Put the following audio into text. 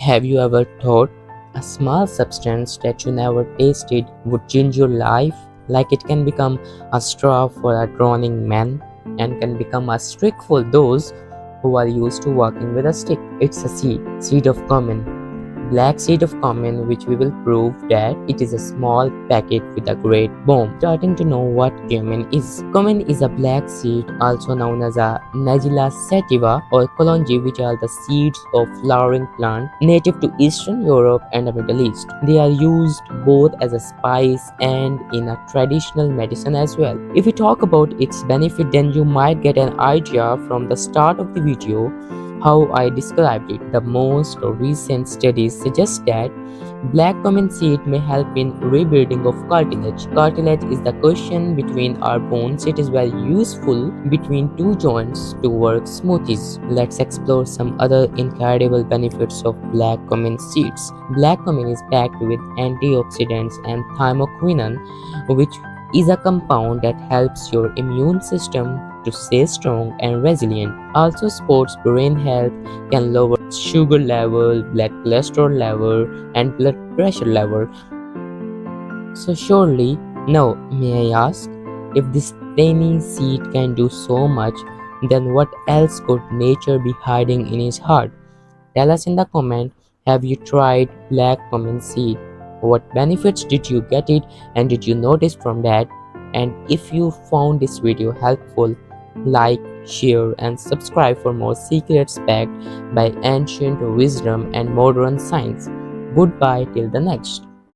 Have you ever thought a small substance that you never tasted would change your life? Like it can become a straw for a drowning man and can become a stick for those who are used to walking with a stick. It's a seed of cummin. Black seed of cummin, which we will prove that it is a small packet with a great bomb. Starting to know what cummin is. Cummin is a black seed, also known as a Nigella sativa or kalonji, which are the seeds of flowering plant native to Eastern Europe and the Middle East. They are used both as a spice and in a traditional medicine as well. If we talk about its benefit, then you might get an idea from the start of the video how I described it. The most recent studies suggest that black cummin seed may help in rebuilding of cartilage. Cartilage is the cushion between our bones. It is very useful between two joints to work smoothies. Let's explore some other incredible benefits of black cummin seeds. Black cummin is packed with antioxidants and thymoquinone, which is a compound that helps your immune system to stay strong and resilient. Also supports brain health, can lower sugar level, blood cholesterol level, and blood pressure level. So surely, now may I ask, if this tiny seed can do so much, then what else could nature be hiding in its heart? Tell us in the comment, have you tried black cummin seed? What benefits did you get it and did you notice from that? And if you found this video helpful, like, share and subscribe for more secrets backed by ancient wisdom and modern science. Goodbye till the next.